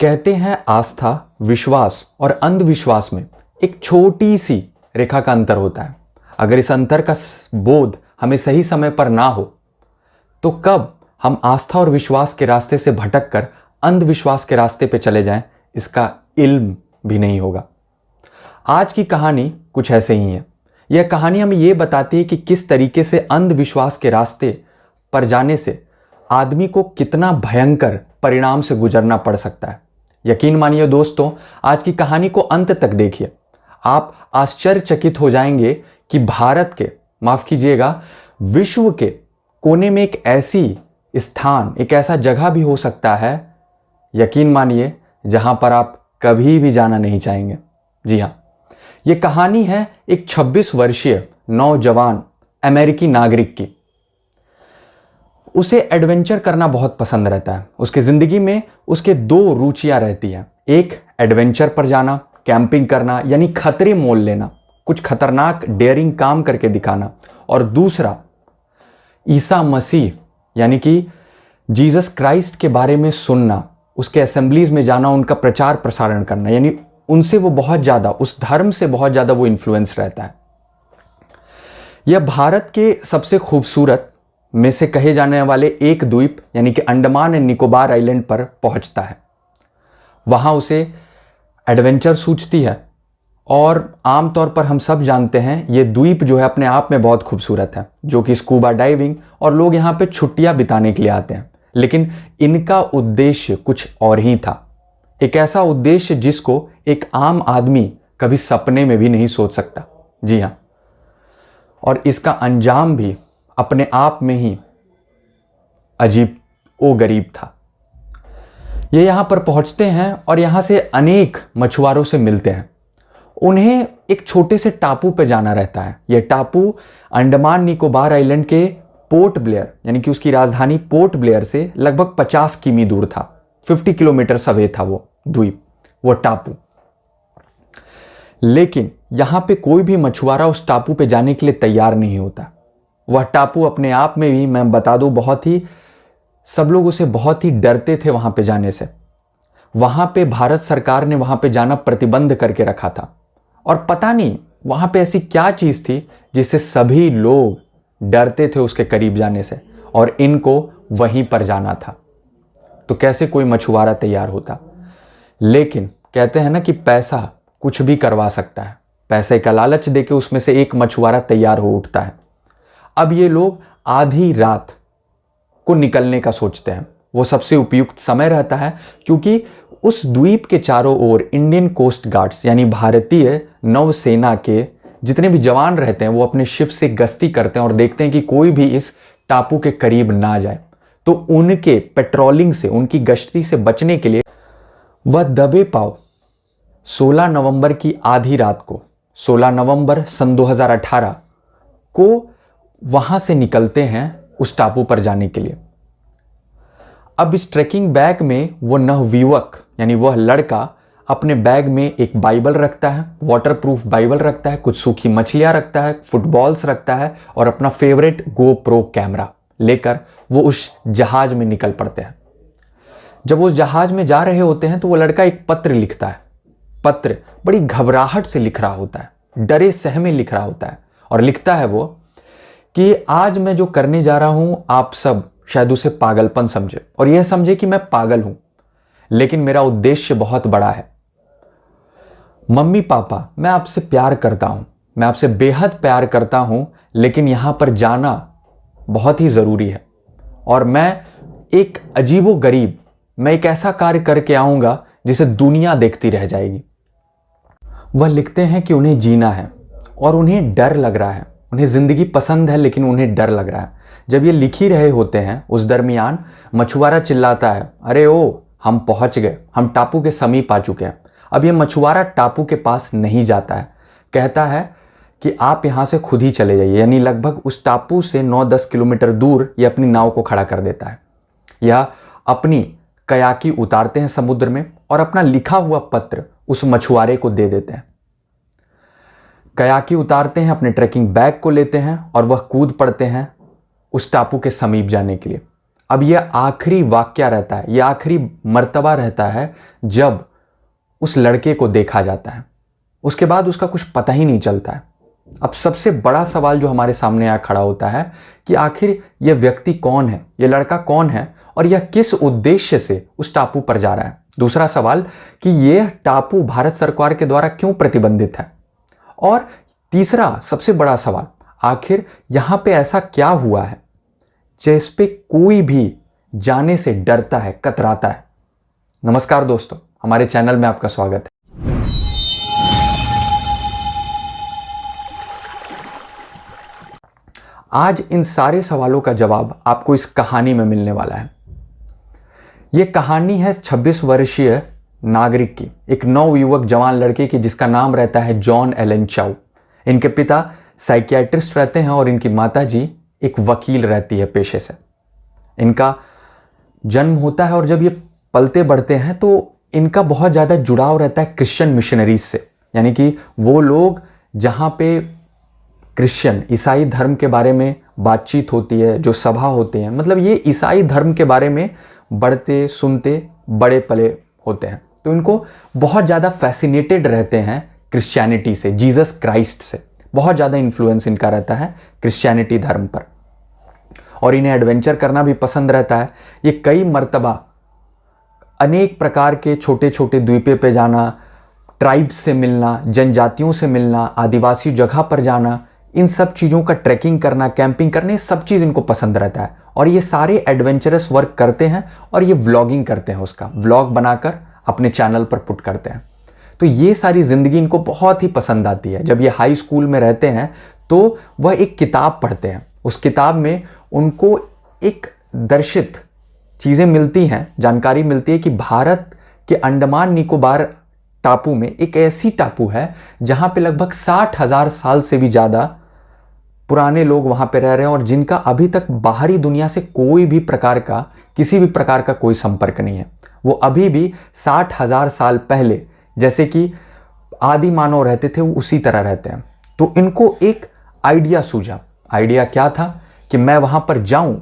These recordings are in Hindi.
कहते हैं आस्था, विश्वास और अंधविश्वास में एक छोटी सी रेखा का अंतर होता है। अगर इस अंतर का बोध हमें सही समय पर ना हो तो कब हम आस्था और विश्वास के रास्ते से भटक कर अंधविश्वास के रास्ते पे चले जाएं, इसका इल्म भी नहीं होगा। आज की कहानी कुछ ऐसे ही है। यह कहानी हमें यह बताती है कि किस तरीके से अंधविश्वास के रास्ते पर जाने से आदमी को कितना भयंकर परिणाम से गुजरना पड़ सकता है। यकीन मानिए दोस्तों, आज की कहानी को अंत तक देखिए। आप आश्चर्यचकित हो जाएंगे कि भारत के, माफ कीजिएगा, विश्व के कोने में एक ऐसी स्थान, एक ऐसा जगह भी हो सकता है, यकीन मानिए, जहां पर आप कभी भी जाना नहीं चाहेंगे। जी हां, यह कहानी है एक 26 वर्षीय नौजवान अमेरिकी नागरिक की। उसे एडवेंचर करना बहुत पसंद रहता है। उसके जिंदगी में उसके दो रुचियां रहती हैं। एक, एडवेंचर पर जाना, कैंपिंग करना, यानी खतरे मोल लेना, कुछ खतरनाक डेयरिंग काम करके दिखाना। और दूसरा, ईसा मसीह यानी कि जीसस क्राइस्ट के बारे में सुनना, उसके असेंबलीज में जाना, उनका प्रचार प्रसारण करना, यानी उनसे वो बहुत ज्यादा, उस धर्म से बहुत ज्यादा वो इन्फ्लुएंस रहता है। यह भारत के सबसे खूबसूरत में से कहे जाने वाले एक द्वीप यानी कि अंडमान एंड निकोबार आइलैंड पर पहुंचता है। वहां उसे एडवेंचर सूझती है और आमतौर पर हम सब जानते हैं ये द्वीप जो है अपने आप में बहुत खूबसूरत है, जो कि स्कूबा डाइविंग और लोग यहां पे छुट्टियां बिताने के लिए आते हैं। लेकिन इनका उद्देश्य कुछ और ही था, एक ऐसा उद्देश्य जिसको एक आम आदमी कभी सपने में भी नहीं सोच सकता। जी हां, और इसका अंजाम भी अपने आप में ही अजीब ओ गरीब था। ये यहां पर पहुंचते हैं और यहां से अनेक मछुआरों से मिलते हैं। उन्हें एक छोटे से टापू पे जाना रहता है। यह टापू अंडमान निकोबार आइलैंड के पोर्ट ब्लेयर यानी कि उसकी राजधानी पोर्ट ब्लेयर से लगभग 50 किमी दूर था। 50 किलोमीटर अवे था वो द्वीप, वो टापू। लेकिन यहां पे कोई भी मछुआरा उस टापू पे जाने के लिए तैयार नहीं होता। वह टापू अपने आप में भी, मैं बता दूं, सब लोग उसे बहुत ही डरते थे वहां पे जाने से। वहां पे भारत सरकार ने वहां पे जाना प्रतिबंध करके रखा था और पता नहीं वहां पे ऐसी क्या चीज थी जिससे सभी लोग डरते थे उसके करीब जाने से, और इनको वहीं पर जाना था। तो कैसे कोई मछुआरा तैयार होता? लेकिन कहते हैं ना कि पैसा कुछ भी करवा सकता है। पैसे का लालच देके उसमें से एक मछुआरा तैयार हो उठता है। अब ये लोग आधी रात को निकलने का सोचते हैं। वो सबसे उपयुक्त समय रहता है क्योंकि उस द्वीप के चारों ओर इंडियन कोस्ट गार्ड्स यानी भारतीय नौसेना के जितने भी जवान रहते हैं वो अपने शिप से गश्ती करते हैं और देखते हैं कि कोई भी इस टापू के करीब ना जाए। तो उनके पेट्रोलिंग से, उनकी गश्ती से बचने के लिए वह दबे पाव 16 नवंबर की आधी रात को, 16 नवंबर सन 2018 को वहां से निकलते हैं उस टापू पर जाने के लिए। अब इस ट्रैकिंग बैग में वो नवयुवक यानी वह लड़का अपने बैग में एक बाइबल रखता है, वाटरप्रूफ बाइबल रखता है, कुछ सूखी मछलियां रखता है, फुटबॉल्स रखता है और अपना फेवरेट गोप्रो कैमरा लेकर वो उस जहाज में निकल पड़ते हैं। जब वो जहाज में जा रहे होते हैं तो वो लड़का एक पत्र लिखता है। पत्र बड़ी घबराहट से लिख रहा होता है, डरे सहमे लिख रहा होता है और लिखता है वो कि आज मैं जो करने जा रहा हूं आप सब शायद उसे पागलपन समझे और यह समझे कि मैं पागल हूं, लेकिन मेरा उद्देश्य बहुत बड़ा है। मम्मी पापा, मैं आपसे प्यार करता हूं, मैं आपसे बेहद प्यार करता हूं, लेकिन यहां पर जाना बहुत ही जरूरी है और मैं एक अजीबोगरीब, मैं एक ऐसा कार्य करके आऊंगा जिसे दुनिया देखती रह जाएगी। वह लिखते हैं कि उन्हें जीना है और उन्हें डर लग रहा है। उन्हें जिंदगी पसंद है लेकिन उन्हें डर लग रहा है। जब ये लिख ही रहे होते हैं उस दरमियान मछुआरा चिल्लाता है, अरे ओ, हम पहुंच गए, हम टापू के समीप आ चुके हैं। अब ये मछुआरा टापू के पास नहीं जाता है, कहता है कि आप यहां से खुद ही चले जाइए, यानी लगभग उस टापू से 9-10 किलोमीटर दूर ये अपनी नाव को खड़ा कर देता है। यह अपनी कयाकी उतारते हैं समुद्र में और अपना लिखा हुआ पत्र उस मछुआरे को दे देते हैं। कयाकी उतारते हैं, अपने ट्रैकिंग बैग को लेते हैं और वह कूद पड़ते हैं उस टापू के समीप जाने के लिए। अब यह आखिरी वाक्या रहता है, यह आखिरी मर्तबा रहता है जब उस लड़के को देखा जाता है। उसके बाद उसका कुछ पता ही नहीं चलता है। अब सबसे बड़ा सवाल जो हमारे सामने आ खड़ा होता है कि आखिर यह व्यक्ति कौन है, यह लड़का कौन है और यह किस उद्देश्य से उस टापू पर जा रहा है। दूसरा सवाल कि यह टापू भारत सरकार के द्वारा क्यों प्रतिबंधित है। और तीसरा सबसे बड़ा सवाल, आखिर यहां पे ऐसा क्या हुआ है जिस पे कोई भी जाने से डरता है, कतराता है। नमस्कार दोस्तों, हमारे चैनल में आपका स्वागत है। आज इन सारे सवालों का जवाब आपको इस कहानी में मिलने वाला है। यह कहानी है 26 वर्षीय नागरिक की, एक नवयुवक जवान लड़के की जिसका नाम रहता है जॉन एलन चाउ। इनके पिता साइकियाट्रिस्ट रहते हैं और इनकी माताजी एक वकील रहती है पेशे से। इनका जन्म होता है और जब ये पलते बढ़ते हैं तो इनका बहुत ज़्यादा जुड़ाव रहता है क्रिश्चियन मिशनरीज से, यानी कि वो लोग जहाँ पे क्रिश्चियन ईसाई धर्म के बारे में बातचीत होती है, जो सभा होते हैं, मतलब ये ईसाई धर्म के बारे में बढ़ते सुनते बड़े पले होते हैं। तो इनको बहुत ज़्यादा फैसिनेटेड रहते हैं क्रिश्चियनिटी से, जीसस क्राइस्ट से। बहुत ज़्यादा इन्फ्लुएंस इनका रहता है क्रिश्चियनिटी धर्म पर और इन्हें एडवेंचर करना भी पसंद रहता है। ये कई मर्तबा अनेक प्रकार के छोटे छोटे द्वीपे पे जाना, ट्राइब्स से मिलना, जनजातियों से मिलना, आदिवासी जगह पर जाना, इन सब चीज़ों का ट्रैकिंग करना, कैंपिंग करना, ये सब चीज़ इनको पसंद रहता है। और ये सारे एडवेंचरस वर्क करते हैं और ये व्लॉगिंग करते हैं, उसका व्लॉग बनाकर अपने चैनल पर पुट करते हैं। तो ये सारी ज़िंदगी इनको बहुत ही पसंद आती है। जब ये हाई स्कूल में रहते हैं तो वह एक किताब पढ़ते हैं। उस किताब में उनको एक दर्शित चीज़ें मिलती हैं, जानकारी मिलती है कि भारत के अंडमान निकोबार टापू में एक ऐसी टापू है जहाँ पे लगभग 60,000 साल से भी ज़्यादा पुराने लोग वहाँ पे रह रहे हैं और जिनका अभी तक बाहरी दुनिया से कोई भी प्रकार का, किसी भी प्रकार का कोई संपर्क नहीं है। वो अभी भी 60,000 साल पहले जैसे कि आदि मानव रहते थे वो उसी तरह रहते हैं। तो इनको एक आइडिया सूझा। आइडिया क्या था कि मैं वहाँ पर जाऊँ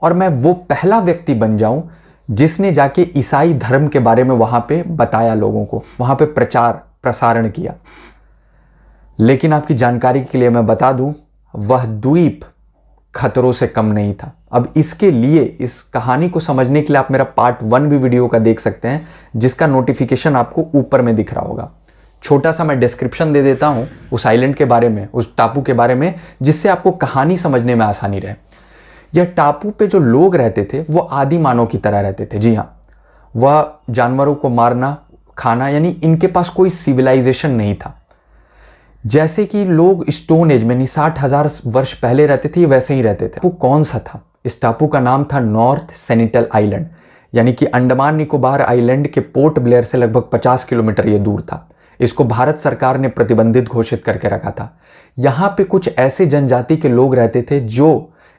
और मैं वो पहला व्यक्ति बन जाऊँ जिसने जाके ईसाई धर्म के बारे में वहाँ पे बताया, लोगों को वहाँ पे प्रचार प्रसारण किया। लेकिन आपकी जानकारी के लिए मैं बता दूं, वह द्वीप खतरों से कम नहीं था। अब इसके लिए, इस कहानी को समझने के लिए आप मेरा पार्ट 1 भी वीडियो का देख सकते हैं, जिसका नोटिफिकेशन आपको ऊपर में दिख रहा होगा। छोटा सा मैं डिस्क्रिप्शन दे देता हूं उस आइलैंड के बारे में, उस टापू के बारे में, जिससे आपको कहानी समझने में आसानी रहे। यह टापू पे जो लोग रहते थे वो आदि मानव की तरह रहते थे। जी हाँ, वह जानवरों को मारना, खाना, यानी इनके पास कोई सिविलाइजेशन नहीं था। जैसे कि लोग स्टोन एज में 60,000 वर्ष पहले रहते थे, वैसे ही रहते थे। वो कौन सा था? इस टापू का नाम था नॉर्थ सेनिटल आइलैंड, यानी कि अंडमान निकोबार आइलैंड के पोर्ट ब्लेयर से लगभग 50 किलोमीटर ये दूर था। इसको भारत सरकार ने प्रतिबंधित घोषित करके रखा था। यहाँ पे कुछ ऐसे जनजाति के लोग रहते थे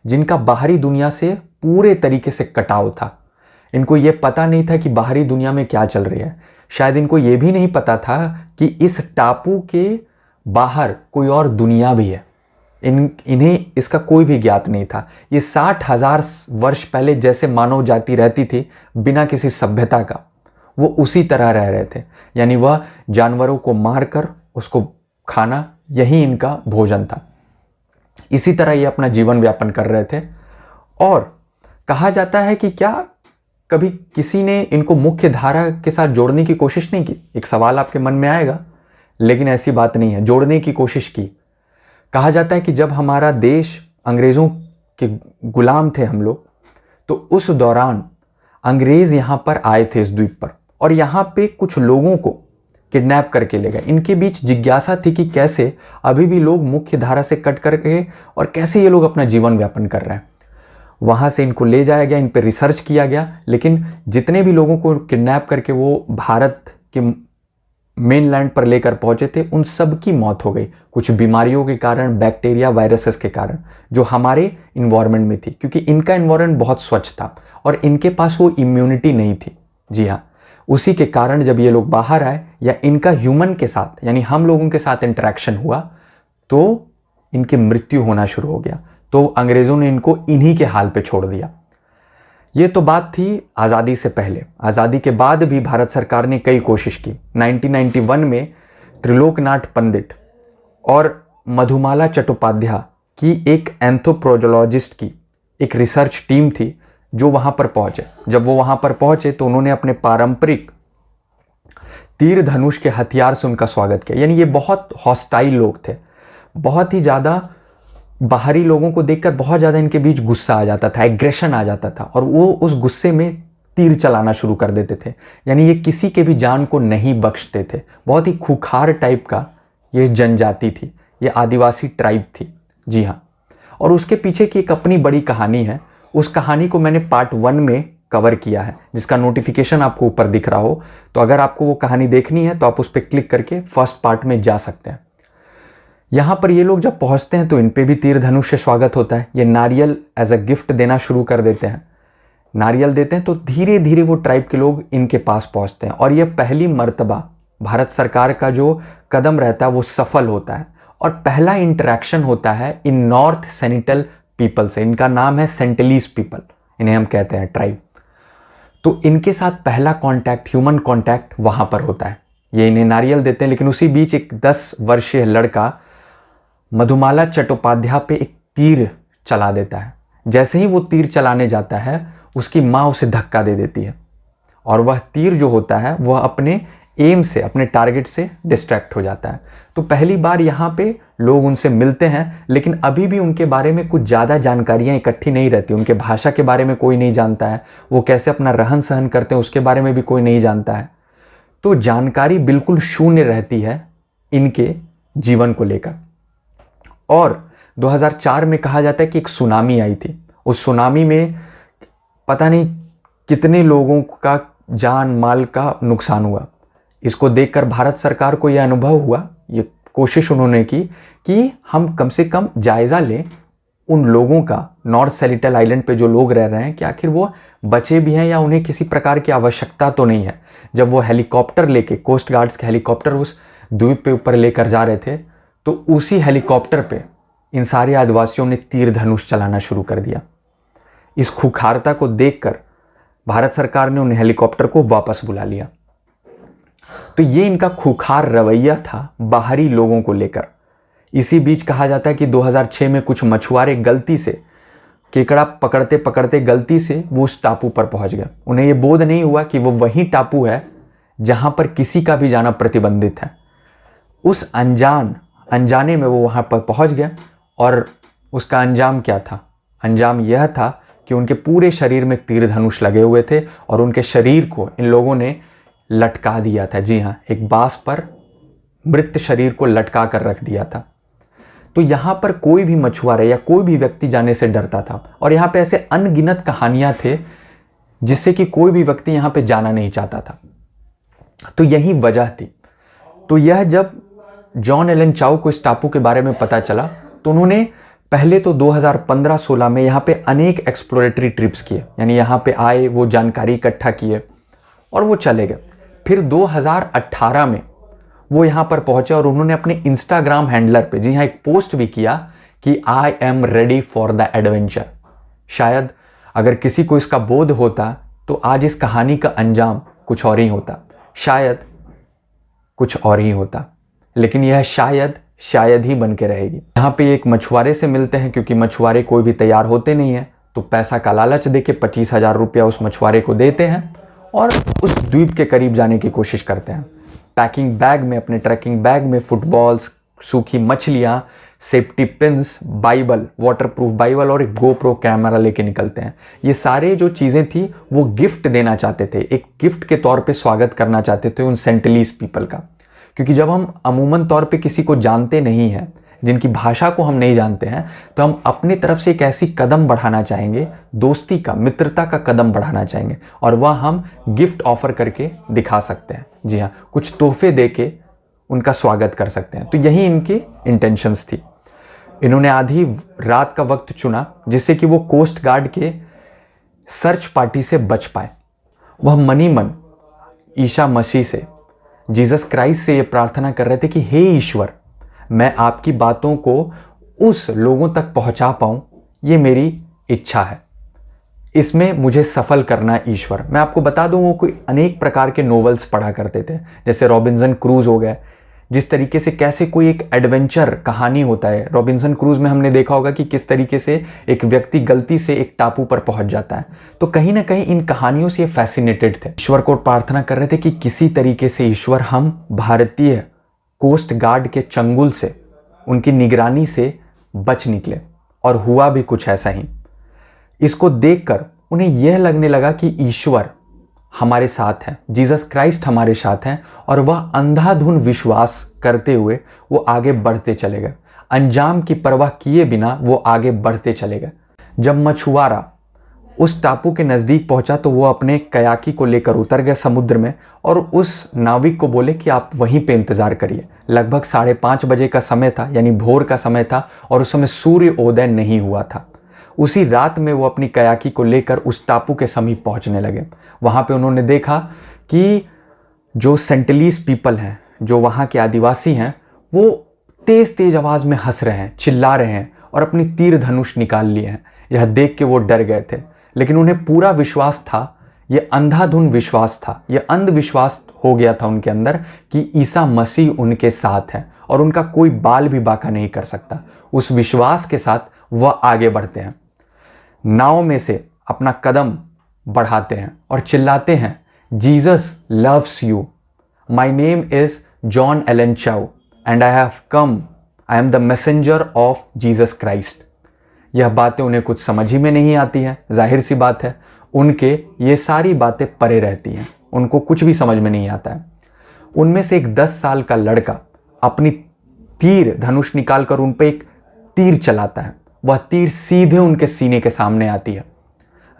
जिनका बाहरी दुनिया से पूरे तरीके से कटाव था। इनको ये पता नहीं था कि बाहरी दुनिया में क्या चल रही है। शायद इनको ये भी नहीं पता था कि इस टापू के बाहर कोई और दुनिया भी है। इन्हें इसका कोई भी ज्ञात नहीं था। ये 60,000 वर्ष पहले जैसे मानव जाति रहती थी बिना किसी सभ्यता का, वो उसी तरह रह रहे थे। यानी वह जानवरों को मारकर उसको खाना, यही इनका भोजन था। इसी तरह ये अपना जीवन व्यापन कर रहे थे। और कहा जाता है कि क्या कभी किसी ने इनको मुख्य धारा के साथ जोड़ने की कोशिश नहीं की? एक सवाल आपके मन में आएगा, लेकिन ऐसी बात नहीं है। जोड़ने की कोशिश की। कहा जाता है कि जब हमारा देश अंग्रेज़ों के गुलाम थे हम लोग, तो उस दौरान अंग्रेज़ यहाँ पर आए थे इस द्वीप पर और यहाँ पे कुछ लोगों को किडनैप करके ले गए। इनके बीच जिज्ञासा थी कि कैसे अभी भी लोग मुख्य धारा से कट करके और कैसे ये लोग अपना जीवन व्यापन कर रहे हैं। वहाँ से इनको ले जाया गया, इन पर रिसर्च किया गया, लेकिन जितने भी लोगों को किडनैप करके वो भारत के मेनलैंड पर लेकर पहुंचे थे, उन सब की मौत हो गई। कुछ बीमारियों के कारण, बैक्टीरिया, वायरसेस के कारण, जो हमारे इन्वायरमेंट में थी, क्योंकि इनका इन्वायरमेंट बहुत स्वच्छ था और इनके पास वो इम्यूनिटी नहीं थी। जी हाँ, उसी के कारण जब ये लोग बाहर आए या इनका ह्यूमन के साथ, यानी हम लोगों के साथ इंटरेक्शन हुआ, तो इनकी मृत्यु होना शुरू हो गया। तो अंग्रेज़ों ने इनको इन्हीं के हाल पे छोड़ दिया। ये तो बात थी आज़ादी से पहले। आज़ादी के बाद भी भारत सरकार ने कई कोशिश की। 1991 में त्रिलोकनाथ पंडित और मधुमाला चट्टोपाध्याय की एक एंथ्रोपोलॉजिस्ट की एक रिसर्च टीम थी जो वहाँ पर पहुँचे। जब वो वहाँ पर पहुँचे तो उन्होंने अपने पारंपरिक तीर धनुष के हथियार से उनका स्वागत किया। यानी ये बहुत हॉस्टाइल लोग थे, बहुत ही ज़्यादा बाहरी लोगों को देखकर बहुत ज़्यादा इनके बीच गुस्सा आ जाता था, एग्रेशन आ जाता था, और वो उस गुस्से में तीर चलाना शुरू कर देते थे। यानी ये किसी के भी जान को नहीं बख्शते थे। बहुत ही खूंखार टाइप का ये जनजाति थी, ये आदिवासी ट्राइब थी। जी हाँ, और उसके पीछे की एक अपनी बड़ी कहानी है। उस कहानी को मैंने पार्ट 1 में कवर किया है, जिसका नोटिफिकेशन आपको ऊपर दिख रहा हो। तो अगर आपको वो कहानी देखनी है तो आप उस पर क्लिक करके फर्स्ट पार्ट में जा सकते हैं। यहाँ पर ये लोग जब पहुँचते हैं तो इन पे भी तीर धनुष से स्वागत होता है। ये नारियल एज अ गिफ्ट देना शुरू कर देते हैं। नारियल देते हैं तो धीरे धीरे वो ट्राइब के लोग इनके पास पहुँचते हैं, और ये पहली मर्तबा भारत सरकार का जो कदम रहता है वो सफल होता है, और पहला इंटरेक्शन होता है इन नॉर्थ सेनेटल पीपल से। इनका नाम है सेंटिलीज पीपल, इन्हें हम कहते हैं ट्राइब। तो इनके साथ पहला कांटेक्ट, ह्यूमन कांटेक्ट वहाँ पर होता है। ये इन्हें नारियल देते हैं, लेकिन उसी बीच एक 10 वर्षीय लड़का मधुमाला चट्टोपाध्याय पे एक तीर चला देता है। जैसे ही वो तीर चलाने जाता है, उसकी माँ उसे धक्का दे देती है, और वह तीर जो होता है वह अपने एम से, अपने टारगेट से डिस्ट्रैक्ट हो जाता है। तो पहली बार यहाँ पे लोग उनसे मिलते हैं, लेकिन अभी भी उनके बारे में कुछ ज़्यादा जानकारियाँ इकट्ठी नहीं रहती। उनके भाषा के बारे में कोई नहीं जानता है, वो कैसे अपना रहन सहन करते हैं उसके बारे में भी कोई नहीं जानता है। तो जानकारी बिल्कुल शून्य रहती है इनके जीवन को लेकर। और 2004 में कहा जाता है कि एक सुनामी आई थी। उस सुनामी में पता नहीं कितने लोगों का जान माल का नुकसान हुआ। इसको देखकर भारत सरकार को यह अनुभव हुआ, ये कोशिश उन्होंने की कि हम कम से कम जायज़ा लें उन लोगों का, नॉर्थ सेनेटल आइलैंड पे जो लोग रह रहे हैं, कि आखिर वो बचे भी हैं या उन्हें किसी प्रकार की आवश्यकता तो नहीं है। जब वो हेलीकॉप्टर लेके, कोस्ट गार्ड्स के हेलीकॉप्टर उस द्वीप पे ऊपर लेकर जा रहे थे, तो उसी हेलीकॉप्टर पे इन सारे आदिवासियों ने तीर धनुष चलाना शुरू कर दिया। इस खूंखारता को देखकर भारत सरकार ने उन हेलीकॉप्टर को वापस बुला लिया। तो ये इनका खूंखार रवैया था बाहरी लोगों को लेकर। इसी बीच कहा जाता है कि 2006 में कुछ मछुआरे गलती से केकड़ा पकड़ते पकड़ते गलती से वो उस टापू पर पहुंच गए। उन्हें ये बोध नहीं हुआ कि वो वही टापू है जहां पर किसी का भी जाना प्रतिबंधित है। उस अनजाने में वो वहां पर पहुंच गया, और उसका अंजाम क्या था? अंजाम यह था कि उनके पूरे शरीर में तीर धनुष लगे हुए थे, और उनके शरीर को इन लोगों ने लटका दिया था। जी हाँ, एक बांस पर मृत शरीर को लटका कर रख दिया था। तो यहाँ पर कोई भी मछुआरा या कोई भी व्यक्ति जाने से डरता था, और यहाँ पे ऐसे अनगिनत कहानियाँ थे जिससे कि कोई भी व्यक्ति यहाँ पे जाना नहीं चाहता था। तो यही वजह थी। तो यह जब जॉन एलन चाउ को इस टापू के बारे में पता चला, तो उन्होंने पहले तो 2015-16 में यहाँ पे अनेक एक्सप्लोरेटरी ट्रिप्स किए। यानी यहाँ पे आए, वो जानकारी इकट्ठा किए और वो चले गए। फिर 2018 में वो यहाँ पर पहुँचे, और उन्होंने अपने इंस्टाग्राम हैंडलर पे, जी हाँ, एक पोस्ट भी किया कि I am ready for the adventure. शायद अगर किसी को इसका बोध होता तो आज इस कहानी का अंजाम कुछ और ही होता, शायद कुछ और ही होता। लेकिन यह शायद ही बन के रहेगी। यहाँ पे एक मछुआरे से मिलते हैं, क्योंकि मछुआरे कोई भी तैयार होते नहीं हैं, तो पैसा का लालच देके 25,000 रुपया उस मछुआरे को देते हैं और उस द्वीप के करीब जाने की कोशिश करते हैं। पैकिंग बैग में, अपने ट्रैकिंग बैग में फुटबॉल्स, सूखी मछलियाँ, safety pins, Bible, waterproof Bible और एक गोप्रो कैमरा लेके निकलते हैं। ये सारे जो चीज़ें थी वो गिफ्ट देना चाहते थे, एक गिफ्ट के तौर पे स्वागत करना चाहते थे उन सेंटिलीज पीपल का। क्योंकि जब हम अमूमन तौर पे किसी को जानते नहीं हैं, जिनकी भाषा को हम नहीं जानते हैं, तो हम अपनी तरफ से एक ऐसी कदम बढ़ाना चाहेंगे, दोस्ती का, मित्रता का कदम बढ़ाना चाहेंगे, और वह हम गिफ्ट ऑफर करके दिखा सकते हैं। जी हाँ, कुछ तोहफे दे के उनका स्वागत कर सकते हैं। तो यही इनकी इंटेंशंस थी। इन्होंने आधी रात का वक्त चुना जिससे कि वो कोस्ट गार्ड के सर्च पार्टी से बच पाए। वह मनी मन ईसा मसीह से, जीसस क्राइस्ट से ये प्रार्थना कर रहे थे कि हे ईश्वर, मैं आपकी बातों को उस लोगों तक पहुंचा पाऊं, ये मेरी इच्छा है। इसमें मुझे सफल करना ईश्वर। मैं आपको बता दूं, वो कोई अनेक प्रकार के नोवेल्स पढ़ा करते थे, जैसे रॉबिन्सन क्रूज हो गए। जिस तरीके से कैसे कोई एक एडवेंचर कहानी होता है, रॉबिन्सन क्रूज में हमने देखा होगा कि किस तरीके से एक व्यक्ति गलती से एक टापू पर पहुंच जाता है। तो कहीं ना कहीं इन कहानियों से ये फैसिनेटेड थे। ईश्वर को प्रार्थना कर रहे थे कि किसी तरीके से ईश्वर हम भारतीय कोस्ट गार्ड के चंगुल से, उनकी निगरानी से बच निकले। और हुआ भी कुछ ऐसा ही। इसको देखकर उन्हें यह लगने लगा कि ईश्वर हमारे साथ हैं, जीसस क्राइस्ट हमारे साथ हैं, और वह अंधाधुन विश्वास करते हुए वो आगे बढ़ते चले गए। अंजाम की परवाह किए बिना वो आगे बढ़ते चले गए। जब मछुआरा उस टापू के नज़दीक पहुंचा तो वो अपने कयाकी को लेकर उतर गए समुद्र में और उस नाविक को बोले कि आप वहीं पे इंतज़ार करिए। लगभग 5:30 बजे का समय था, यानी भोर का समय था, और उस समय सूर्योदय नहीं हुआ था। उसी रात में वो अपनी कयाकी को लेकर उस टापू के समीप पहुंचने लगे। वहाँ पे उन्होंने देखा कि जो सेंटलीस पीपल हैं, जो वहाँ के आदिवासी हैं, वो तेज़ तेज़ आवाज़ में हंस रहे हैं, चिल्ला रहे हैं और अपनी तीर धनुष निकाल लिए हैं। यह देख के वो डर गए थे, लेकिन उन्हें पूरा विश्वास था, ये अंधाधुन विश्वास था, ये अंधविश्वास हो गया था उनके अंदर कि ईसा मसीह उनके साथ है और उनका कोई बाल भी बांका नहीं कर सकता। उस विश्वास के साथ वह आगे बढ़ते हैं, नाव में से अपना कदम बढ़ाते हैं और चिल्लाते हैं, Jesus loves you, my name is John Alan Chow and I have come, I am the messenger of Jesus Christ. यह बातें उन्हें कुछ समझ ही में नहीं आती हैं, जाहिर सी बात है, उनके ये सारी बातें परे रहती हैं, उनको कुछ भी समझ में नहीं आता है। उनमें से एक 10 साल का लड़का अपनी तीर धनुष निकालकर उन पर एक तीर चलाता है। वह तीर सीधे उनके सीने के सामने आती है।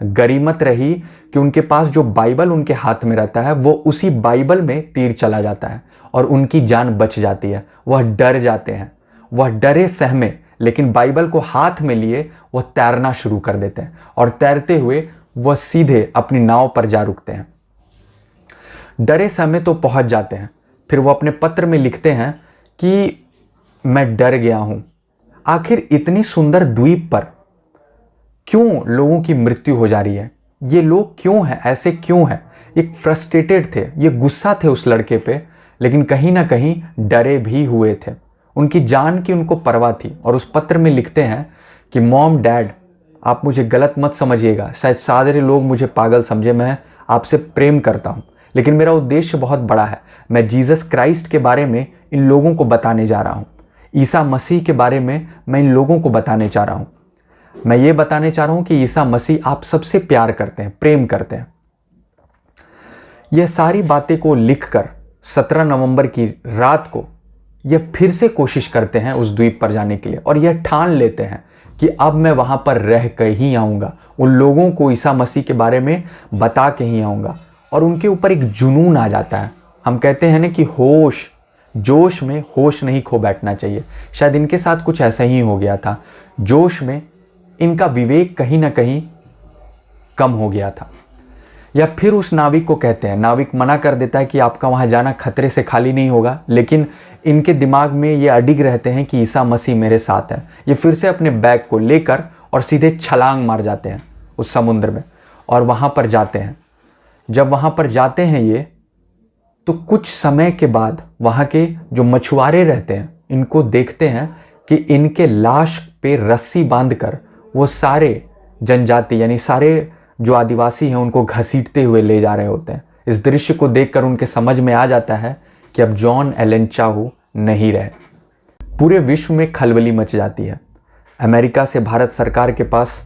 गरीमत रही कि उनके पास जो बाइबल उनके हाथ में रहता है, वो उसी बाइबल में तीर चला जाता है और उनकी जान बच जाती है। वह डर जाते हैं, वह डरे सहमे, लेकिन बाइबल को हाथ में लिए वह तैरना शुरू कर देते हैं और तैरते हुए वह सीधे अपनी नाव पर जा रुकते हैं। डरे सहमे तो पहुंच जाते हैं। फिर वो अपने पत्र में लिखते हैं कि मैं डर गया हूं, आखिर इतनी सुंदर द्वीप पर क्यों लोगों की मृत्यु हो जा रही है, ये लोग क्यों हैं, ऐसे क्यों हैं। ये फ्रस्ट्रेटेड थे, ये गुस्सा थे उस लड़के पे, लेकिन कहीं ना कहीं डरे भी हुए थे। उनकी जान की उनको परवाह थी। और उस पत्र में लिखते हैं कि मॉम डैड, आप मुझे गलत मत समझिएगा, शायद सारे लोग मुझे पागल समझे, मैं आपसे प्रेम करता हूँ, लेकिन मेरा उद्देश्य बहुत बड़ा है। मैं जीसस क्राइस्ट के बारे में इन लोगों को बताने जा रहा हूँ, ईसा मसीह के बारे में मैं इन लोगों को बताने जा रहा हूँ। मैं ये बताने चाह रहा हूँ कि ईसा मसीह आप सबसे प्यार करते हैं, प्रेम करते हैं। यह सारी बातें को लिखकर 17 नवंबर की रात को यह फिर से कोशिश करते हैं उस द्वीप पर जाने के लिए, और यह ठान लेते हैं कि अब मैं वहां पर रह कर ही आऊँगा, उन लोगों को ईसा मसीह के बारे में बता के ही आऊँगा। और उनके ऊपर एक जुनून आ जाता है। हम कहते हैं ना कि होश, जोश में होश नहीं खो बैठना चाहिए। शायद इनके साथ कुछ ऐसा ही हो गया था। जोश में इनका विवेक कहीं ना कहीं कम हो गया था। या फिर उस नाविक को कहते हैं, नाविक मना कर देता है कि आपका वहां जाना खतरे से खाली नहीं होगा, लेकिन इनके दिमाग में ये अडिग रहते हैं कि ईसा मसीह मेरे साथ है। ये फिर से अपने बैग को लेकर और सीधे छलांग मार जाते हैं उस समुद्र में और वहां पर जाते हैं। जब वहां पर जाते हैं ये, तो कुछ समय के बाद वहां के जो मछुआरे रहते हैं इनको देखते हैं कि इनके लाश पे रस्सी बांधकर वो सारे जनजाति यानी सारे जो आदिवासी हैं उनको घसीटते हुए ले जा रहे होते हैं। इस दृश्य को देखकर उनके समझ में आ जाता है कि अब जॉन एलन चाहू नहीं रहे। पूरे विश्व में खलबली मच जाती है। अमेरिका से भारत सरकार के पास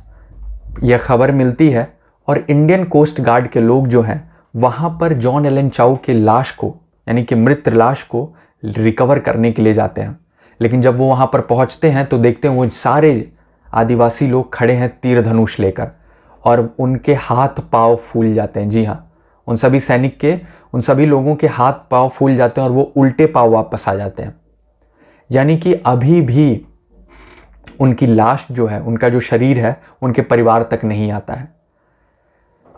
यह खबर मिलती है और इंडियन कोस्ट गार्ड के लोग जो हैं वहाँ पर जॉन एलन चाउ के लाश को, यानी कि मृत लाश को रिकवर करने के लिए जाते हैं। लेकिन जब वो वहाँ पर पहुँचते हैं तो देखते हैं वो सारे आदिवासी लोग खड़े हैं तीर धनुष लेकर और उनके हाथ पाँव फूल जाते हैं। जी हाँ, उन सभी सैनिक के, उन सभी लोगों के हाथ पाँव फूल जाते हैं और वो उल्टे पाँव वापस आ जाते हैं। यानी कि अभी भी उनकी लाश जो है, उनका जो शरीर है, उनके परिवार तक नहीं आता है।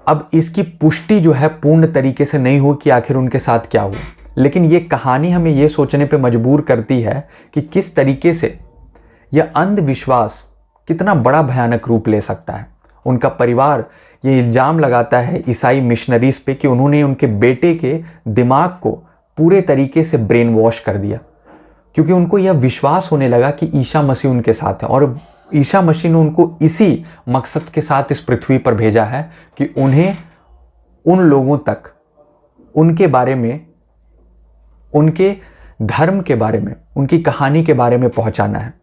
अब इसकी पुष्टि जो है पूर्ण तरीके से नहीं हो कि आखिर उनके साथ क्या हुआ, लेकिन ये कहानी हमें ये सोचने पे मजबूर करती है कि किस तरीके से यह अंधविश्वास कितना बड़ा भयानक रूप ले सकता है। उनका परिवार ये इल्ज़ाम लगाता है ईसाई मिशनरीज पे कि उन्होंने उनके बेटे के दिमाग को पूरे तरीके से ब्रेन वॉश कर दिया, क्योंकि उनको यह विश्वास होने लगा कि ईसा मसीह उनके साथ है और ईसा मसीह ने उनको इसी मकसद के साथ इस पृथ्वी पर भेजा है कि उन्हें उन लोगों तक उनके बारे में, उनके धर्म के बारे में, उनकी कहानी के बारे में पहुंचाना है,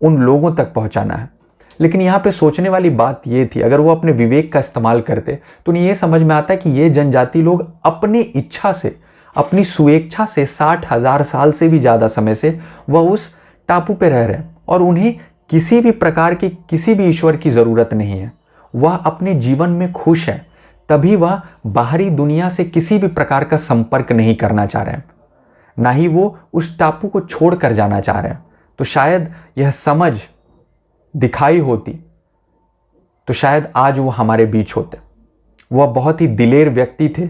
उन लोगों तक पहुंचाना है। लेकिन यहाँ पे सोचने वाली बात ये थी, अगर वो अपने विवेक का इस्तेमाल करते तो उन्हें ये समझ में आता कि ये जनजाति लोग अपनी इच्छा से, अपनी स्वेच्छा से 60,000 साल से भी ज़्यादा समय से वह उस टापू पे रह रहे हैं और उन्हें किसी भी प्रकार की, किसी भी ईश्वर की ज़रूरत नहीं है। वह अपने जीवन में खुश है, तभी वह बाहरी दुनिया से किसी भी प्रकार का संपर्क नहीं करना चाह रहे हैं, ना ही वो उस टापू को छोड़ कर जाना चाह रहे हैं। तो शायद यह समझ दिखाई होती तो शायद आज वो हमारे बीच होते। वह बहुत ही दिलेर व्यक्ति थे,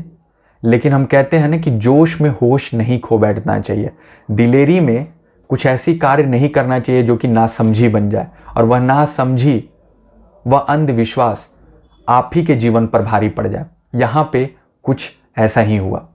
लेकिन हम कहते हैं ना कि जोश में होश नहीं खो बैठना चाहिए। दिलेरी में कुछ ऐसी कार्य नहीं करना चाहिए जो कि नासमझी बन जाए, और वह नासमझी, वह अंधविश्वास आप ही के जीवन पर भारी पड़ जाए। यहाँ पे कुछ ऐसा ही हुआ।